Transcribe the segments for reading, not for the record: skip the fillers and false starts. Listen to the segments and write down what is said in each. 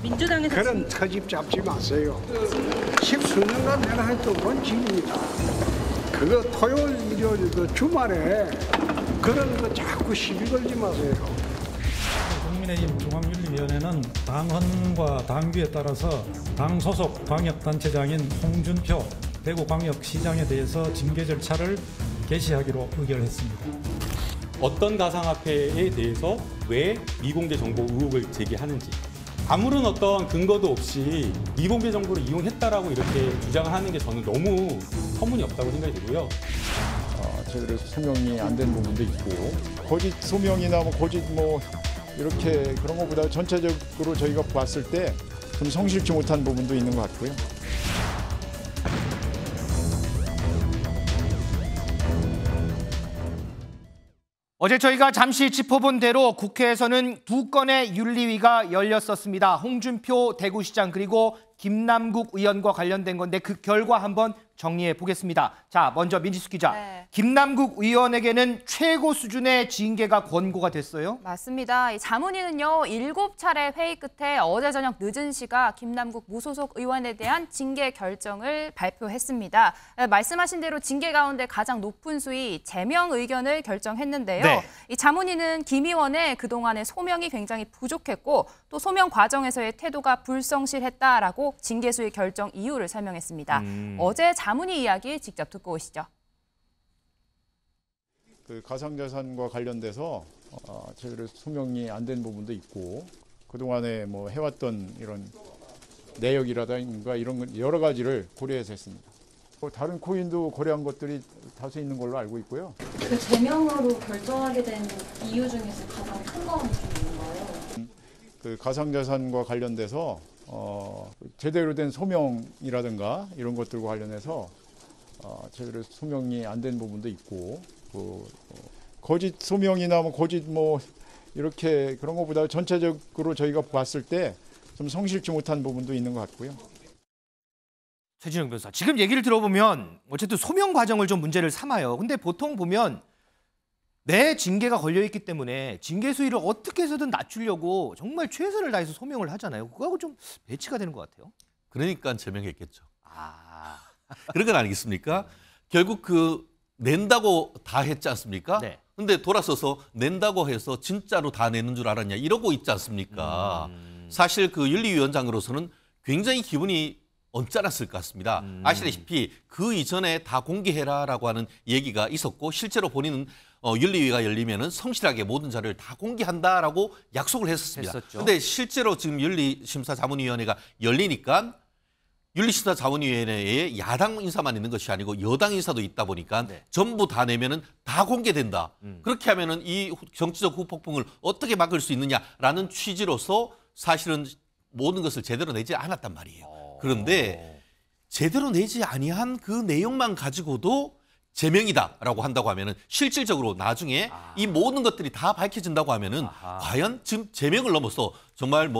민주당에서 그런 터집 잡지 마세요. 십수년간 내가 했던 원칙입니다. 그거 토요일, 일요일 그 주말에 그런 거 자꾸 시비 걸지 마세요. 국민의힘 중앙윤리위원회는 당헌과 당규에 따라서 당 소속 광역단체장인 홍준표 대구광역시장에 대해서 징계 절차를 개시하기로 의결했습니다. 어떤 가상화폐에 대해서 왜 미공개 정보 의혹을 제기하는지 아무런 어떤 근거도 없이 미공개 정보를 이용했다라고 이렇게 주장을 하는 게 저는 너무 터무니없다고 생각이 되고요. 저희들의 소명이 안 된 부분도 있고 거짓 소명이나 거짓 이렇게 그런 것보다 전체적으로 저희가 봤을 때 좀 성실치 못한 부분도 있는 것 같고요. 어제 저희가 잠시 짚어본 대로 국회에서는 두 건의 윤리위가 열렸었습니다. 홍준표 대구시장 그리고 김남국 의원과 관련된 건데 그 결과 한번 정리해 보겠습니다. 자, 먼저 민지숙 기자. 네. 김남국 의원에게는 최고 수준의 징계가 권고가 됐어요? 맞습니다. 이 자문위는요, 7차례 회의 끝에 어제 저녁 늦은 시각 김남국 무소속 의원에 대한 징계 결정을 발표했습니다. 말씀하신 대로 징계 가운데 가장 높은 수위 제명 의견을 결정했는데요. 네. 이 자문위는 김 의원의 그동안의 소명이 굉장히 부족했고 또 소명 과정에서의 태도가 불성실했다라고 징계 수위 결정 이유를 설명했습니다. 어제 자문위 이야기 직접 듣고 오시죠. 그 가상자산과 관련돼서 저희들의 소명이 안 된 부분도 있고 그동안에 해왔던 이런 내역이라든가 이런 여러 가지를 고려해서 했습니다. 다른 코인도 고려한 것들이 다수 있는 걸로 알고 있고요. 그 제명으로 결정하게 된 이유 중에서 가장 큰 건 뭔가요? 그 가상자산과 관련돼서 제대로 된 소명이라든가 이런 것들과 관련해서 저희들의 소명이 안 된 부분도 있고 거짓 소명이나 거짓 이렇게 그런 것보다 전체적으로 저희가 봤을 때 좀 성실치 못한 부분도 있는 것 같고요. 최진영 변호사, 지금 얘기를 들어보면 어쨌든 소명 과정을 좀 문제를 삼아요. 근데 보통 보면 내 징계가 걸려있기 때문에 징계 수위를 어떻게 해서든 낮추려고 정말 최선을 다해서 소명을 하잖아요. 그거하고 좀 배치가 되는 것 같아요. 그러니까 제명했겠죠. 그런 건 아니겠습니까? 결국 낸다고 다 했지 않습니까? 네. 근데 돌아서서 낸다고 해서 진짜로 다 내는 줄 알았냐 이러고 있지 않습니까? 사실 그 윤리위원장으로서는 굉장히 기분이 언짢았을 것 같습니다. 아시다시피 그 이전에 다 공개해라라고 하는 얘기가 있었고 실제로 본인은 윤리위가 열리면은 성실하게 모든 자료를 다 공개한다라고 약속을 했었습니다. 그런데 실제로 지금 윤리심사자문위원회가 열리니까 윤리심사자문위원회에 야당 인사만 있는 것이 아니고 여당 인사도 있다 보니까 전부 다 내면은 다 공개된다. 그렇게 하면은 이 정치적 후폭풍을 어떻게 막을 수 있느냐라는 취지로서 사실은 모든 것을 제대로 내지 않았단 말이에요. 그런데 제대로 내지 아니한 그 내용만 가지고도 제명이다라고 한다고 하면은 실질적으로 나중에 이 모든 것들이 다 밝혀진다고 하면은 과연 지금 제명을 넘어서 정말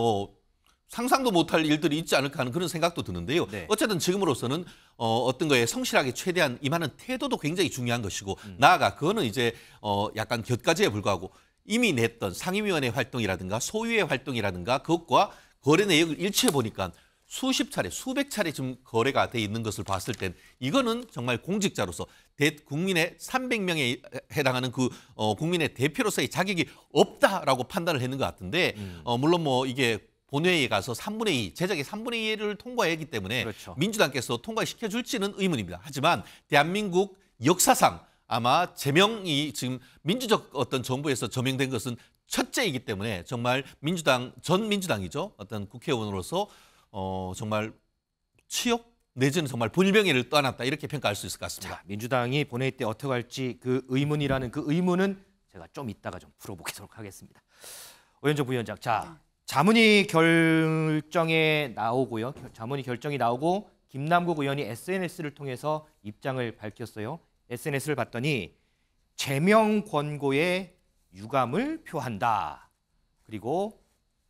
상상도 못할 일들이 있지 않을까 하는 그런 생각도 드는데요. 어쨌든 지금으로서는 어떤 거에 성실하게 최대한 임하는 태도도 굉장히 중요한 것이고 나아가 그거는 이제 약간 곁가지에 불과하고 이미 냈던 상임위원회 활동이라든가 소위회 활동이라든가 그것과 거래 내역을 일치해 보니까 수십 차례, 수백 차례 지금 거래가 돼 있는 것을 봤을 땐 이거는 정말 공직자로서 국민의 300명에 해당하는 그 국민의 대표로서의 자격이 없다라고 판단을 했는 것 같은데 물론 이게 본회의에 가서 3분의 2, 제작의 3분의 2를 통과해야 하기 때문에 민주당께서 통과시켜줄지는 의문입니다. 하지만 대한민국 역사상 아마 제명이 지금 민주적 어떤 정부에서 제명된 것은 첫째이기 때문에 정말 전 민주당이죠. 어떤 국회의원으로서 정말 치욕 내지는 정말 불명예를 떠안았다 이렇게 평가할 수 있을 것 같습니다. 자, 민주당이 본회의 때 어떻게 할지 그 의문이라는 그 의문은 제가 좀 이따가 좀 풀어보도록 하겠습니다. 오현정 부위원장, 자 자문위 결정에 나오고요. 자문위 결정이 나오고 김남국 의원이 SNS를 통해서 입장을 밝혔어요. SNS를 봤더니 제명 권고에 유감을 표한다. 그리고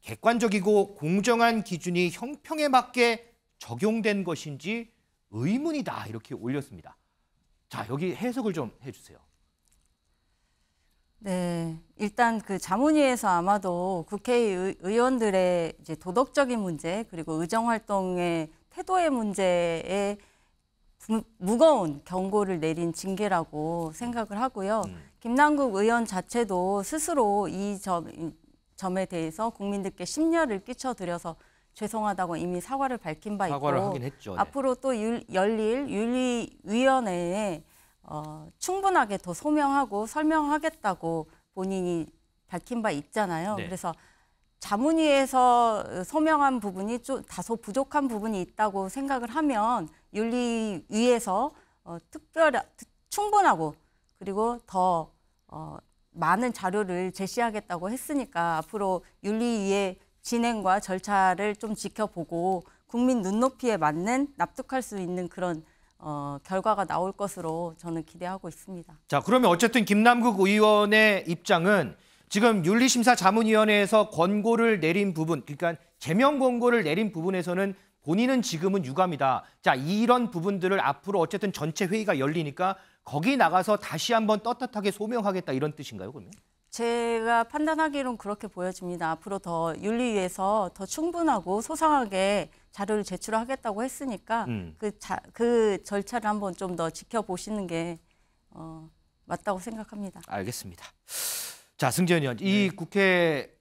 객관적이고 공정한 기준이 형평에 맞게 적용된 것인지 의문이다. 이렇게 올렸습니다. 자, 여기 해석을 좀 해주세요. 네, 일단 그 자문위에서 아마도 국회의원들의 이제 도덕적인 문제 그리고 의정 활동의 태도의 문제에 무거운 경고를 내린 징계라고 생각을 하고요. 김남국 의원 자체도 스스로 이 점에 대해서 국민들께 심려를 끼쳐드려서 죄송하다고 이미 사과를 밝힌 바 있고 사과를 하긴 했죠. 네. 앞으로 또 열릴 윤리위원회에 충분하게 더 소명하고 설명하겠다고 본인이 밝힌 바 있잖아요. 네. 그래서 자문위에서 소명한 부분이 좀 다소 부족한 부분이 있다고 생각을 하면 윤리위에서 충분하고 그리고 더 많은 자료를 제시하겠다고 했으니까 앞으로 윤리위의 진행과 절차를 좀 지켜보고 국민 눈높이에 맞는 납득할 수 있는 그런 결과가 나올 것으로 저는 기대하고 있습니다. 자, 그러면 어쨌든 김남국 의원의 입장은 지금 윤리심사자문위원회에서 권고를 내린 부분, 그러니까 제명 권고를 내린 부분에서는 본인은 지금은 유감이다. 자, 이런 부분들을 앞으로 어쨌든 전체 회의가 열리니까 거기 나가서 다시 한번 떳떳하게 소명하겠다 이런 뜻인가요, 그러면? 제가 판단하기로는 그렇게 보여집니다. 앞으로 더 윤리위에서 더 충분하고 소상하게 자료를 제출하겠다고 했으니까 그 절차를 한번 좀 더 지켜보시는 게 맞다고 생각합니다. 알겠습니다. 자, 승재현 의원, 이 국회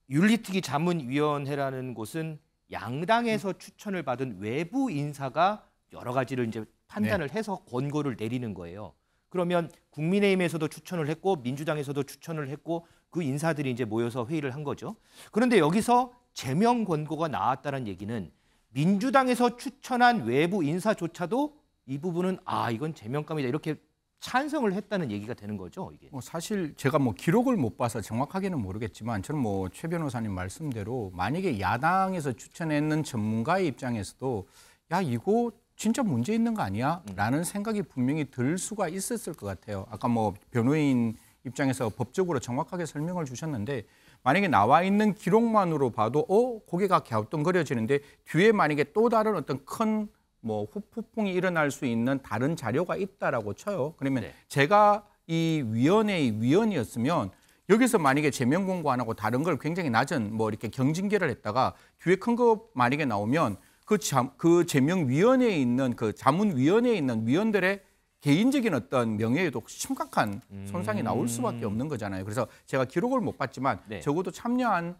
윤리특위 자문위원회라는 곳은 양당에서 추천을 받은 외부 인사가 여러 가지를 이제 판단을 해서 권고를 내리는 거예요. 그러면 국민의힘에서도 추천을 했고 민주당에서도 추천을 했고 그 인사들이 이제 모여서 회의를 한 거죠. 그런데 여기서 제명 권고가 나왔다는 얘기는 민주당에서 추천한 외부 인사조차도 이 부분은 이건 제명감이다 이렇게 찬성을 했다는 얘기가 되는 거죠, 이게. 사실 제가 기록을 못 봐서 정확하게는 모르겠지만 저는 최 변호사님 말씀대로 만약에 야당에서 추천했는 전문가의 입장에서도 야 이거 진짜 문제 있는 거 아니야? 라는 생각이 분명히 들 수가 있었을 것 같아요. 아까 변호인 입장에서 법적으로 정확하게 설명을 주셨는데 만약에 나와 있는 기록만으로 봐도 고개가 갸우뚱거려지는데 뒤에 만약에 또 다른 어떤 큰 후폭풍이 일어날 수 있는 다른 자료가 있다라고 쳐요. 그러면 제가 이 위원회의 위원이었으면 여기서 만약에 제명 권고 안 하고 다른 걸 굉장히 낮은 이렇게 경징계를 했다가 뒤에 큰 거 만약에 나오면 그 제명위원회에 있는 그 자문위원회에 있는 위원들의 개인적인 어떤 명예에도 심각한 손상이 나올 수밖에 없는 거잖아요. 그래서 제가 기록을 못 봤지만 적어도 참여한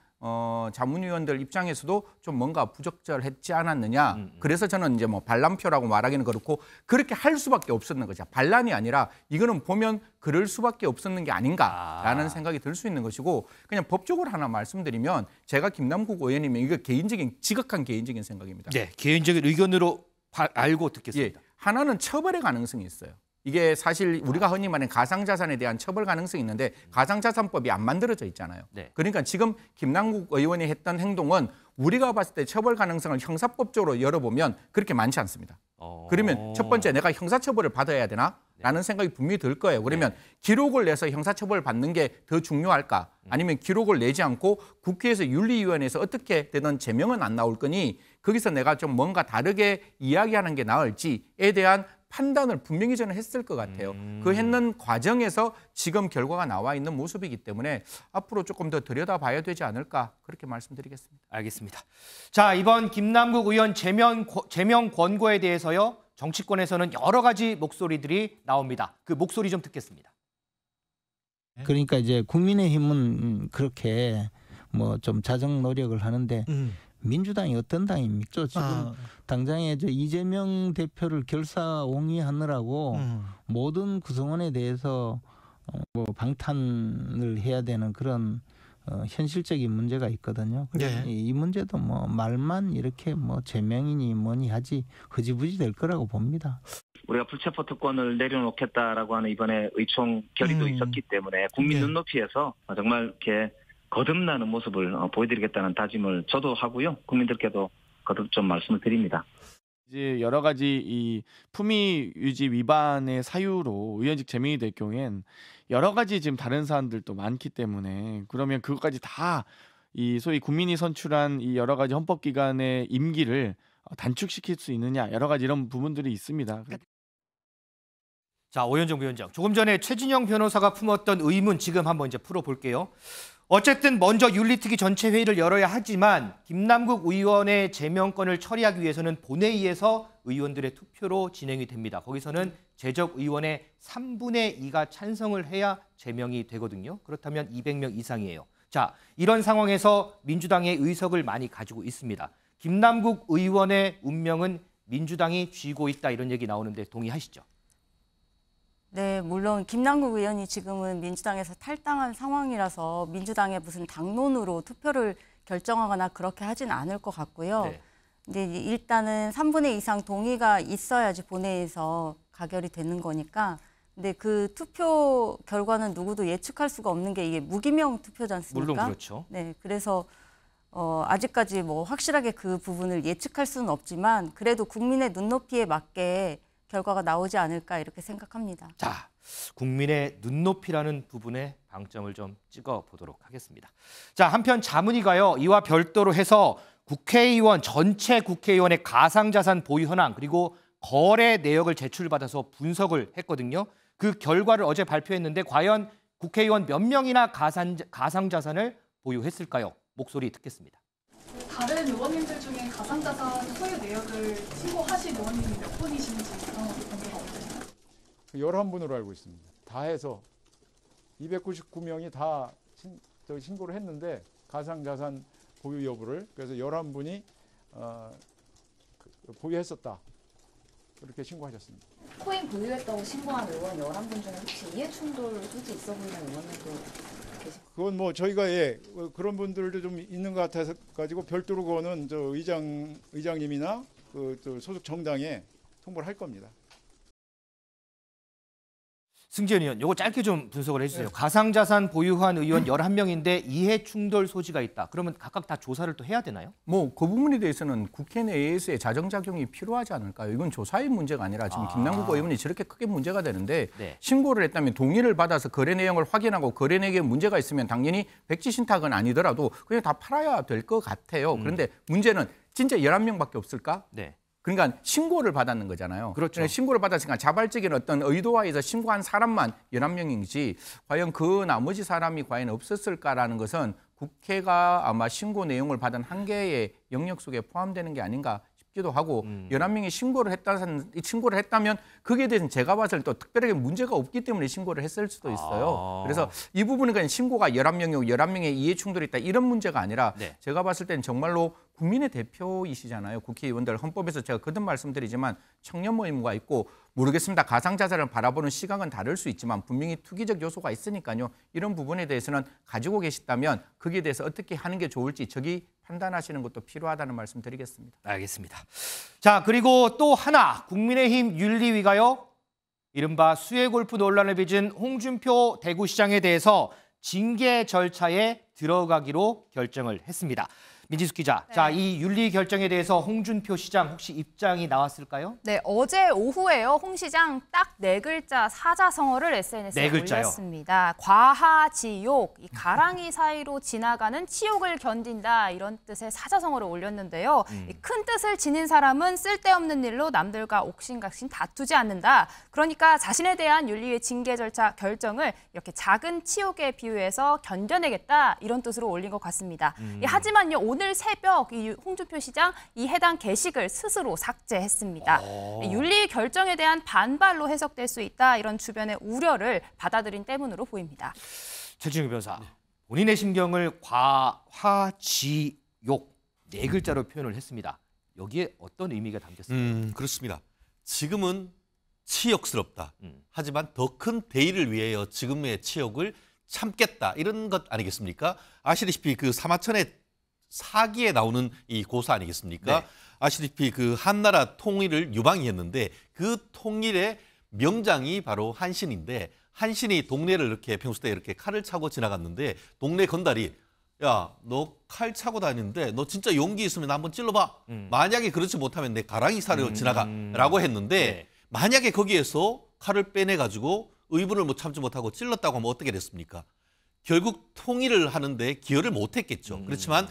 자문위원들 입장에서도 좀 뭔가 부적절했지 않았느냐. 그래서 저는 이제 반란표라고 말하기는 그렇고 그렇게 할 수밖에 없었는 거죠. 반란이 아니라 이거는 보면 그럴 수밖에 없었는 게 아닌가라는 생각이 들 수 있는 것이고 그냥 법적으로 하나 말씀드리면 제가 김남국 의원이면 이거 지극한 개인적인 생각입니다. 네, 개인적인 의견으로 알고 듣겠습니다. 하나는 처벌의 가능성이 있어요. 이게 사실 우리가 흔히 말하는 가상자산에 대한 처벌 가능성이 있는데 가상자산법이 안 만들어져 있잖아요. 그러니까 지금 김남국 의원이 했던 행동은 우리가 봤을 때 처벌 가능성을 형사법적으로 열어보면 그렇게 많지 않습니다. 그러면 첫 번째 내가 형사처벌을 받아야 되나? 라는 생각이 분명히 들 거예요. 그러면 기록을 내서 형사처벌을 받는 게 더 중요할까? 아니면 기록을 내지 않고 국회에서 윤리위원회에서 어떻게 되든 제명은 안 나올 거니 거기서 내가 좀 뭔가 다르게 이야기하는 게 나을지에 대한 판단을 분명히 저는 했을 것 같아요. 그 했는 과정에서 지금 결과가 나와 있는 모습이기 때문에 앞으로 조금 더 들여다봐야 되지 않을까 그렇게 말씀드리겠습니다. 알겠습니다. 자, 이번 김남국 의원 제명 권고에 대해서요. 정치권에서는 여러 가지 목소리들이 나옵니다. 그 목소리 좀 듣겠습니다. 그러니까 이제 국민의힘은 그렇게 좀 자정 노력을 하는데 민주당이 어떤 당입니까? 지금 당장에 이재명 대표를 결사옹위하느라고 모든 구성원에 대해서 방탄을 해야 되는 그런 현실적인 문제가 있거든요. 이 문제도 말만 이렇게 제명이니 뭐니 하지 흐지부지 될 거라고 봅니다. 우리가 불체포 특권을 내려놓겠다라고 하는 이번에 의총 결의도 있었기 때문에 국민 눈높이에서 정말 이렇게 거듭나는 모습을 보여드리겠다는 다짐을 저도 하고요. 국민들께도 거듭 좀 말씀을 드립니다. 이제 여러 가지 이 품위 유지 위반의 사유로 의원직 제명이 될 경우엔 여러 가지 지금 다른 사안들도 많기 때문에 그러면 그것까지 다 이 소위 국민이 선출한 이 여러 가지 헌법기관의 임기를 단축시킬 수 있느냐 여러 가지 이런 부분들이 있습니다. 자, 오현정 부위원장. 조금 전에 최진영 변호사가 품었던 의문 지금 한번 이제 풀어볼게요. 어쨌든 먼저 윤리특위 전체 회의를 열어야 하지만 김남국 의원의 제명권을 처리하기 위해서는 본회의에서 의원들의 투표로 진행이 됩니다. 거기서는 재적 의원의 3분의 2가 찬성을 해야 제명이 되거든요. 그렇다면 200명 이상이에요. 자, 이런 상황에서 민주당의 의석을 많이 가지고 있습니다. 김남국 의원의 운명은 민주당이 쥐고 있다 이런 얘기 나오는데 동의하시죠? 네, 물론 김남국 의원이 지금은 민주당에서 탈당한 상황이라서 민주당의 무슨 당론으로 투표를 결정하거나 그렇게 하진 않을 것 같고요. 네. 근데 일단은 3분의 2 이상 동의가 있어야지 본회의에서 가결이 되는 거니까. 근데 그 투표 결과는 누구도 예측할 수가 없는 게 이게 무기명 투표지 않습니까? 물론 그렇죠. 네, 그래서 아직까지 뭐 확실하게 그 부분을 예측할 수는 없지만 그래도 국민의 눈높이에 맞게 결과가 나오지 않을까 이렇게 생각합니다. 자, 국민의 눈높이라는 부분에 방점을 좀 찍어보도록 하겠습니다. 자, 한편 자문위가요. 이와 별도로 해서 국회의원, 전체 국회의원의 가상자산 보유 현황 그리고 거래 내역을 제출받아서 분석을 했거든요. 그 결과를 어제 발표했는데 과연 국회의원 몇 명이나 가상자산을 보유했을까요? 목소리 듣겠습니다. 다른 의원님들 중에 가상자산 소유 내역을 신고하신 의원님이 몇 분이신지 그런 것도 공개가 없으신가요? 11분으로 알고 있습니다. 다 해서 299명이 다 신고를 했는데 가상자산 보유 여부를 그래서 11분이 보유했었다. 그렇게 신고하셨습니다. 코인 보유했다고 신고한 의원 11분 중에 혹시 이해충돌 소지 있어 보이는 의원님도 계십니까? 그건 뭐 저희가 그런 분들도 좀 있는 것 같아서 가지고 별도로 그거는 저 의장님이나 그 소속 정당에 통보를 할 겁니다. 승재현 의원, 이거 짧게 좀 분석을 해주세요. 네. 가상자산 보유한 의원 11명인데 이해 충돌 소지가 있다. 그러면 각각 다 조사를 또 해야 되나요? 뭐 그 부분에 대해서는 국회 내에서의 자정작용이 필요하지 않을까요? 이건 조사의 문제가 아니라 지금 김남국 의원이 저렇게 크게 문제가 되는데 네. 신고를 했다면 동의를 받아서 거래 내용을 확인하고 거래 내역에 문제가 있으면 당연히 백지신탁은 아니더라도 그냥 다 팔아야 될 것 같아요. 그런데 문제는 진짜 11명밖에 없을까? 네. 그러니까 신고를 받았는 거잖아요. 그렇죠. 신고를 받았으니까 자발적인 어떤 의도하에서 신고한 사람만 11명이지 과연 그 나머지 사람이 과연 없었을까라는 것은 국회가 아마 신고 내용을 받은 한 개의 영역 속에 포함되는 게 아닌가 싶기도 하고 11명이 신고를 했다면 거기에 대해서는 제가 봤을 때 또 특별하게 문제가 없기 때문에 신고를 했을 수도 있어요. 그래서 이 부분은 그냥 신고가 11명이고 11명의 이해 충돌이 있다 이런 문제가 아니라 네. 제가 봤을 때는 정말로 국민의 대표이시잖아요. 국회의원들 헌법에서 제가 거듭 말씀드리지만 청년 모임과 있고 모르겠습니다. 가상자산을 바라보는 시각은 다를 수 있지만 분명히 투기적 요소가 있으니까요. 이런 부분에 대해서는 가지고 계시다면 거기에 대해서 어떻게 하는 게 좋을지 저기 판단하시는 것도 필요하다는 말씀 드리겠습니다. 알겠습니다. 자, 그리고 또 하나 국민의힘 윤리위가요. 이른바 수해골프 논란을 빚은 홍준표 대구시장에 대해서 징계 절차에 들어가기로 결정을 했습니다. 민지숙 기자, 네. 자, 이 윤리 결정에 대해서 홍준표 시장 혹시 입장이 나왔을까요? 네, 어제 오후에요. 홍 시장 딱 4글자 사자성어를 SNS에 4글자요. 올렸습니다. 과하지욕, 이 가랑이 사이로 지나가는 치욕을 견딘다 이런 뜻의 사자성어를 올렸는데요. 이 큰 뜻을 지닌 사람은 쓸데없는 일로 남들과 옥신각신 다투지 않는다. 그러니까 자신에 대한 윤리의 징계 절차 결정을 이렇게 작은 치욕에 비유해서 견뎌내겠다 이런 뜻으로 올린 것 같습니다. 하지만요. 오늘 새벽 이 홍준표 시장 이 해당 게시글 스스로 삭제했습니다. 윤리 결정에 대한 반발로 해석될 수 있다 이런 주변의 우려를 받아들인 때문으로 보입니다. 최진영 변호사, 본인의 심경을 과화지욕 4글자로 표현을 했습니다. 여기에 어떤 의미가 담겼습니까? 그렇습니다. 지금은 치욕스럽다. 하지만 더 큰 대의를 위하여 지금의 치욕을 참겠다. 이런 것 아니겠습니까? 아시다시피 그 사마천의 사기에 나오는 이 고사 아니겠습니까? 네. 아시다시피 그 한나라 통일을 유방했는데 그 통일의 명장이 바로 한신인데 한신이 동네를 이렇게 평소 때 이렇게 칼을 차고 지나갔는데 동네 건달이 야, 너 칼 차고 다니는데 너 진짜 용기 있으면 나 한번 찔러봐. 만약에 그렇지 못하면 내 가랑이 사려 지나가라고 했는데 네. 만약에 거기에서 칼을 빼내가지고 의분을 못 참지 못하고 찔렀다고 하면 어떻게 됐습니까? 결국 통일을 하는데 기여를 못했겠죠. 그렇지만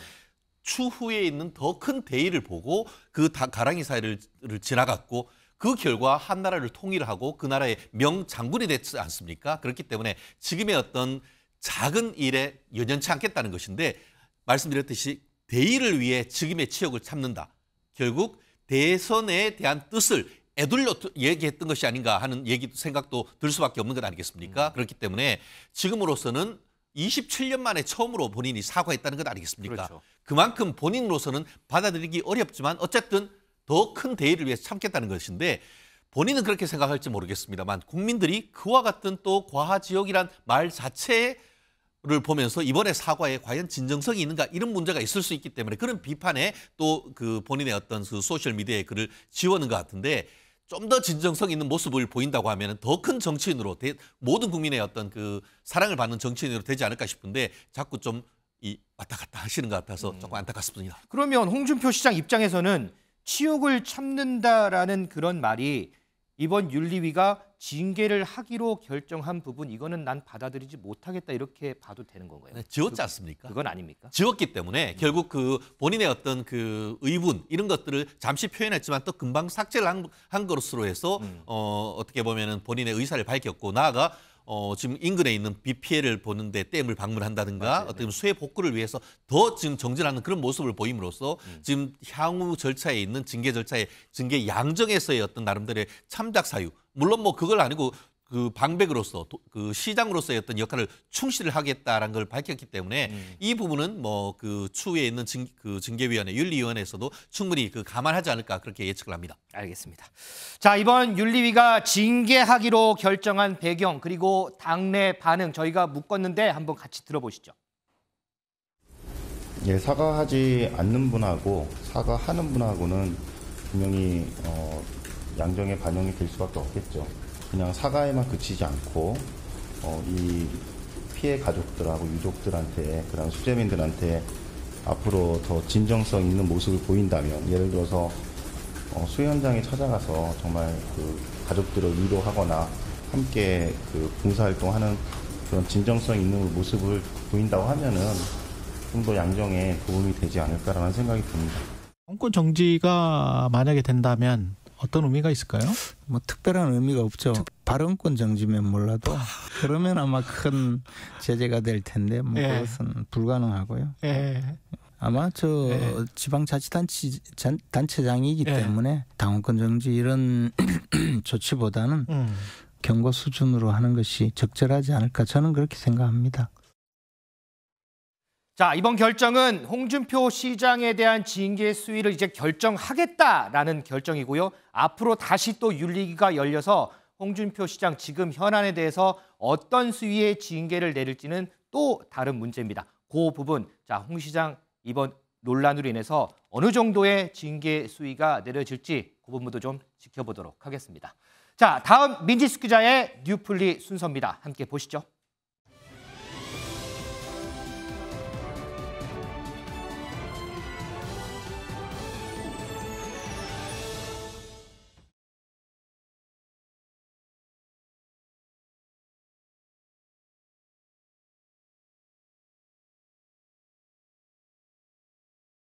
추후에 있는 더 큰 대의를 보고 그 가랑이 사이를 지나갔고 그 결과 한 나라를 통일하고 그 나라의 명장군이 됐지 않습니까? 그렇기 때문에 지금의 어떤 작은 일에 연연치 않겠다는 것인데 말씀드렸듯이 대의를 위해 지금의 치욕을 참는다. 결국 대선에 대한 뜻을 애둘러 얘기했던 것이 아닌가 하는 생각도 들 수밖에 없는 것 아니겠습니까? 그렇기 때문에 지금으로서는 27년 만에 처음으로 본인이 사과했다는 것 아니겠습니까? 그렇죠. 그만큼 본인으로서는 받아들이기 어렵지만 어쨌든 더 큰 대의를 위해서 참겠다는 것인데 본인은 그렇게 생각할지 모르겠습니다만 국민들이 그와 같은 또 과하지옥이란 말 자체를 보면서 이번에 사과에 과연 진정성이 있는가 이런 문제가 있을 수 있기 때문에 그런 비판에 또 그 본인의 어떤 그 소셜미디어에 글을 지워는 것 같은데 좀 더 진정성 있는 모습을 보인다고 하면 더 큰 정치인으로 모든 국민의 어떤 그 사랑을 받는 정치인으로 되지 않을까 싶은데 자꾸 좀 왔다 갔다 하시는 것 같아서 조금 안타깝습니다. 그러면 홍준표 시장 입장에서는 치욕을 참는다라는 그런 말이 이번 윤리위가 징계를 하기로 결정한 부분 이거는 난 받아들이지 못하겠다 이렇게 봐도 되는 건가요? 네, 지웠지 않습니까? 그건 아닙니까? 지웠기 때문에 결국 그 본인의 어떤 그 의문 이런 것들을 잠시 표현했지만 또 금방 삭제를 한 것으로 해서 어떻게 보면은 본인의 의사를 밝혔고 나아가 지금 인근에 있는 비 피해를 보는데 댐을 방문한다든가 맞아요. 어떻게 보면 수해 복구를 위해서 더 지금 정진하는 그런 모습을 보임으로써 지금 향후 절차에 있는 징계 절차의 징계 양정에서의 어떤 나름대로의 참작 사유 물론 뭐 그걸 아니고 그 방백으로서 그 시장으로서의 어떤 역할을 충실을 하겠다라는 걸 밝혔기 때문에 이 부분은 뭐 그 추후에 있는 그 징계위원회 윤리위원회에서도 충분히 그 감안하지 않을까 그렇게 예측을 합니다. 알겠습니다. 자, 이번 윤리위가 징계하기로 결정한 배경 그리고 당내 반응 저희가 묶었는데 한번 같이 들어보시죠. 예, 사과하지 않는 분하고 사과하는 분하고는 분명히 양정에 반영이 될 수밖에 없겠죠. 그냥 사과에만 그치지 않고 이 피해 가족들하고 유족들한테 그다음 수재민들한테 앞으로 더 진정성 있는 모습을 보인다면 예를 들어서 수해 현장에 찾아가서 정말 그 가족들을 위로하거나 함께 그 봉사활동하는 그런 진정성 있는 모습을 보인다고 하면은 좀 더 양정에 도움이 되지 않을까라는 생각이 듭니다. 정권 정지가 만약에 된다면 어떤 의미가 있을까요? 뭐 특별한 의미가 없죠. 발언권 정지면 몰라도 그러면 아마 큰 제재가 될 텐데 뭐 예. 그것은 불가능하고요. 예. 아마 지방자치단체장이기 때문에 당원권 정지 이런 조치보다는 경고 수준으로 하는 것이 적절하지 않을까 저는 그렇게 생각합니다. 자, 이번 결정은 홍준표 시장에 대한 징계 수위를 이제 결정하겠다라는 결정이고요. 앞으로 다시 또 윤리위가 열려서 홍준표 시장 지금 현안에 대해서 어떤 수위의 징계를 내릴지는 또 다른 문제입니다. 그 부분, 자, 홍 시장 이번 논란으로 인해서 어느 정도의 징계 수위가 내려질지 그 부분도 좀 지켜보도록 하겠습니다. 자, 다음 민지수 기자의 뉴플리 순서입니다. 함께 보시죠.